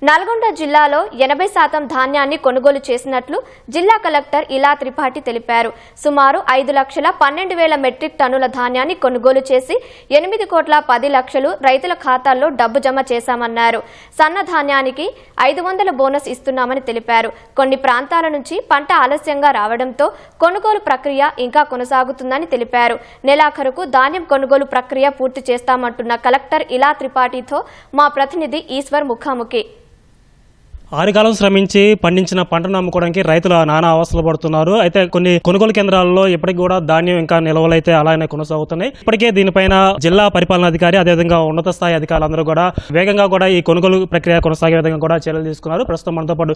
నల్గొండ జిల్లాలో 80% ధాన్యాన్ని కొనుగోలు చేసినట్లు జిల్లా కలెక్టర్ ఇలా త్రిపాఠి తెలిపారు. సుమారు 5,12,000 మెట్రిక్ టన్నుల ధాన్యాన్ని కొనుగోలు చేసి 8,10,00,000 రైతుల ఖాతాల్లో డబ్బు జమ చేశామన్నారు. సన్న ధాన్యానికి 500 బోనస్ ఇస్తున్నామని తెలిపారు. కొన్ని ప్రాంతాల నుంచి పంట ఆలస్యంగా రావడంతో కొనుగోలు ప్రక్రియ ఇంకా కొనసాగుతుందని తెలిపారు. నెలాఖరుకు ధాన్యం కొనుగోలు ప్రక్రియ పూర్తి చేస్తామంటున్న కలెక్టర్ ఇలా త్రిపాఠితో మా ప్రతినిధి ఈశ్వర్ ముఖాముఖి. ఆరుగాలం శ్రమించి పండించిన పంటను అమ్ముకోవడానికి రైతులు నానా అవస్థలు పడుతున్నారు. అయితే కొన్ని కొనుగోలు కేంద్రాల్లో ఇప్పటికి కూడా ధాన్యం ఇంకా నిల్వలైతే అలానే కొనసాగుతున్నాయి. ఇప్పటికే దీనిపైన జిల్లా పరిపాలనాధికారి అదేవిధంగా ఉన్నత స్థాయి అధికారులందరూ కూడా వేగంగా కూడా ఈ కొనుగోలు ప్రక్రియ కొనసాగే విధంగా కూడా చర్యలు తీసుకున్నారు. ప్రస్తుతం మనతో పాటు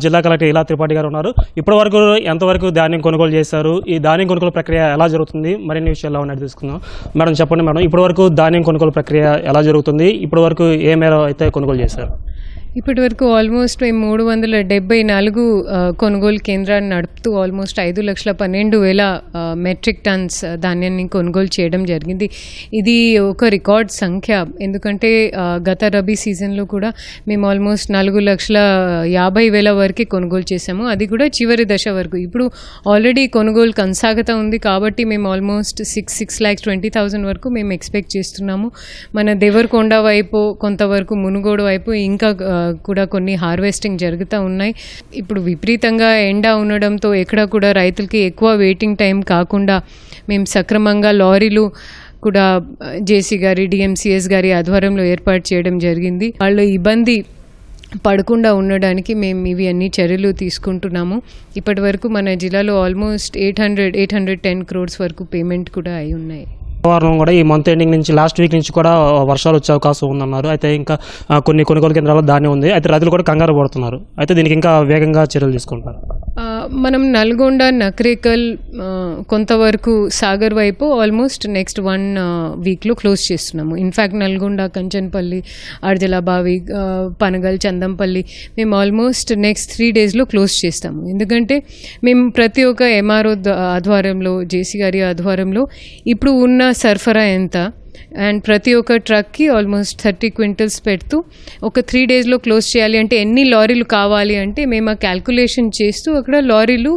జిల్లా కలెక్టర్ ఇలా త్రిపాఠి గారు ఉన్నారు. ఇప్పటి వరకు ఎంతవరకు ధాన్యం కొనుగోలు చేశారు, ఈ ధాన్యం కొనుగోలు ప్రక్రియ ఎలా జరుగుతుంది, మరిన్ని విషయాలు ఉన్నట్టు తీసుకుందాం. మేడం చెప్పండి మేడం, ఇప్పటి వరకు ధాన్యం కొనుగోలు ప్రక్రియ ఎలా జరుగుతుంది, ఇప్పటి వరకు ఏ మేర అయితే కొనుగోలు చేశారు? ఇప్పటి వరకు ఆల్మోస్ట్ 374 కొనుగోలు కేంద్రాన్ని నడుపుతూ ఆల్మోస్ట్ 5,12,000 మెట్రిక్ టన్స్ ధాన్యాన్ని కొనుగోలు చేయడం జరిగింది. ఇది ఒక రికార్డ్ సంఖ్య. ఎందుకంటే గత రబీ సీజన్లో కూడా మేము ఆల్మోస్ట్ 4,50,000 వరకు కొనుగోలు చేసాము. అది కూడా చివరి దశ వరకు. ఇప్పుడు ఆల్రెడీ కొనుగోలు కొనసాగుతూ ఉంది కాబట్టి మేము ఆల్మోస్ట్ 6,20,000 వరకు మేము ఎక్స్పెక్ట్ చేస్తున్నాము. మన దేవరకొండ వైపు, కొంతవరకు మునుగోడు వైపు ఇంకా కూడా కొన్ని హార్వెస్టింగ్ జరుగుతూ ఉన్నాయి. ఇప్పుడు విపరీతంగా ఎండ ఉండడంతో ఎక్కడ కూడా రైతులకి ఎక్కువ వెయిటింగ్ టైం కాకుండా మేము సక్రమంగా లారీలు కూడా జేసీ గారి, డిఎంసిఎస్ గారి ఆధ్వర్యంలో ఏర్పాటు చేయడం జరిగింది. వాళ్ళు ఇబ్బంది పడకుండా ఉండడానికి మేము ఇవి అన్ని చర్యలు తీసుకుంటున్నాము. ఇప్పటి వరకు మన జిల్లాలో ఆల్మోస్ట్ 810 crores వరకు పేమెంట్ కూడా అయి ఉన్నాయి. వారం కూడా ఈ మంత్ ఎండింగ్ నుంచి లాస్ట్ వీక్ నుంచి కూడా వర్షాలు వచ్చే అవకాశం ఉందన్నారు. అయితే ఇంకా కొన్ని కొనుగోలు కేంద్రాల్లో ధాన్యం ఉంది. అయితే రైతులు కూడా కంగారు పడుతున్నారు. అయితే దీనికి ఇంకా వేగంగా చర్యలు తీసుకుంటారు. మనం నల్గొండ, నకరేకల్, కొంతవరకు సాగర్ వైపు ఆల్మోస్ట్ నెక్స్ట్ 1 వీక్లో క్లోజ్ చేస్తున్నాము. ఇన్ఫ్యాక్ట్ నల్గొండ, కంచన్పల్లి, అర్జలాబావి, పనగల్, చందంపల్లి మేము ఆల్మోస్ట్ నెక్స్ట్ 3 daysలో క్లోజ్ చేస్తాము. ఎందుకంటే మేము ప్రతి ఒక్క ఎంఆర్ఓ ఆధ్వర్యంలో, జేసీ గారి ఆధ్వర్యంలో ఇప్పుడు ఉన్న సరఫరా ఎంత అండ్ ప్రతి ఒక్క ట్రక్కి ఆల్మోస్ట్ 30 క్వింటల్స్ పెడుతూ ఒక 3 daysలో క్లోజ్ చేయాలి. అంటే ఎన్ని లారీలు కావాలి అంటే మేము ఆ క్యాల్కులేషన్ చేస్తూ అక్కడ లారీలు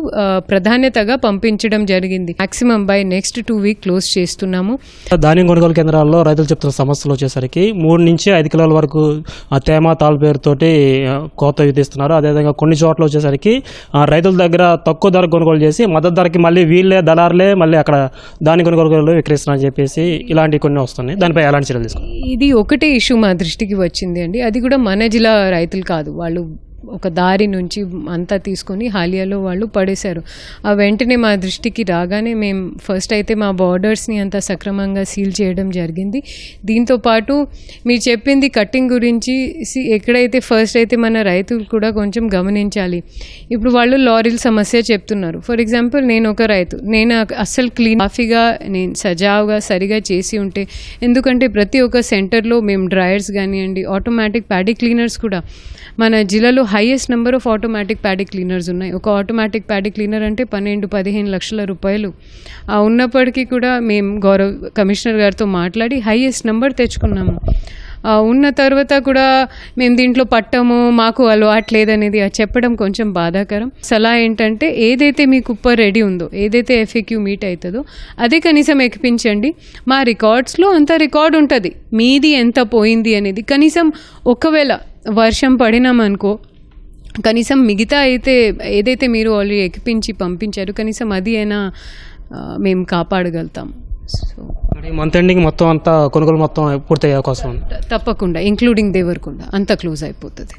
ప్రాధాన్యతగా పంపించడం జరిగింది. Maximum by next 2 weeks close చేస్తున్నాము. ధాన్యం కొనుగోలు కేంద్రాల్లో రైతులు చెప్తున్న సమస్యలు వచ్చేసరికి 3 నుంచి 5 కిలోల వరకు తేమ తాళ పేరుతోటి కోత విధిస్తున్నారు. అదేవిధంగా కొన్ని చోట్ల వచ్చేసరికి రైతుల దగ్గర తక్కువ ధర కొనుగోలు చేసి మద్దతు ధరకి మళ్ళీ వీళ్ళే దళారులే మళ్ళీ అక్కడ ధాన్యం కొనుగోలు విక్రయిస్తున్నారని చెప్పేసి ఇలాంటి కొన్ని వస్తున్నాయి. దానిపై ఎలాంటి చర్యలు తీసుకుంటారు? ఇది ఒకటే ఇష్యూ మా దృష్టికి వచ్చింది అండి. అది కూడా మన జిల్లా రైతులు కాదు, వాళ్ళు ఒక దారి నుంచి అంతా తీసుకొని హాలియాలో వాళ్ళు పడేశారు. ఆ వెంటనే మా దృష్టికి రాగానే మేము ఫస్ట్ అయితే మా బార్డర్స్ని అంతా సక్రమంగా సీల్ చేయడం జరిగింది. దీంతోపాటు మీరు చెప్పింది కట్టింగ్ గురించి ఎక్కడైతే ఫస్ట్ అయితే మన రైతులు కూడా కొంచెం గమనించాలి. ఇప్పుడు వాళ్ళు లారీల సమస్య చెప్తున్నారు. ఫర్ ఎగ్జాంపుల్ నేను ఒక రైతు, నేను అస్సలు క్లీన్ కాఫీగా నేను సజావుగా సరిగా చేసి ఉంటే, ఎందుకంటే ప్రతి ఒక్క సెంటర్లో మేము డ్రైయర్స్ కానివ్వండి, ఆటోమేటిక్ ప్యాడీ క్లీనర్స్ కూడా మన జిల్లాలో highest number of automatic paddy cleaners ఉన్నాయి. ఒక ఆటోమేటిక్ ప్యాడీ క్లీనర్ అంటే 12-15 లక్షల రూపాయలు. ఉన్నప్పటికీ కూడా మేము గౌరవ కమిషనర్ గారితో మాట్లాడి హైయెస్ట్ నెంబర్ తెచ్చుకున్నాము. ఉన్న తర్వాత కూడా మేము దీంట్లో పట్టము, మాకు అలవాట్లేదనేది చెప్పడం కొంచెం బాధాకరం. సలహా ఏంటంటే ఏదైతే మీ కుప్ప రెడీ ఉందో, ఏదైతే ఎఫ్ఏక్యూ మీట్ అవుతుందో అదే కనీసం ఎక్కించండి. మా రికార్డ్స్లో అంత రికార్డ్ ఉంటుంది మీది ఎంత పోయింది అనేది. కనీసం ఒకవేళ వర్షం పడినామనుకో, కనీసం మిగతా అయితే ఏదైతే మీరు ఆల్రెడీ ఎక్కిపించి పంపించారు కనీసం అది అయినా మేము కాపాడగలుగుతాం. సో మంత్ ఎండింగ్ మొత్తం అంతా కొనుగోలు మొత్తం పూర్తయ్యే అవకాశం ఉంది. తప్పకుండా, ఇంక్లూడింగ్ దేవరకొండ అంతా క్లోజ్ అయిపోతుంది.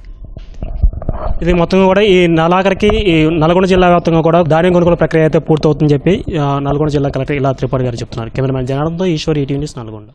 ఇది మొత్తంగా కూడా ఈ నెలాఖరికి ఈ నల్గొండ జిల్లా వ్యాప్తంగా కూడా ధాన్యం కొనుగోలు ప్రక్రియ అయితే పూర్తవుతుందని చెప్పి నల్గొండ జిల్లా కలెక్టర్ ఇలా త్రిపాఠి గారు చెప్తున్నారు. కెమెరామెన్ జనార్దన్తో ఈశ్వర్, ఈటీవీ న్యూస్, నల్గొండ.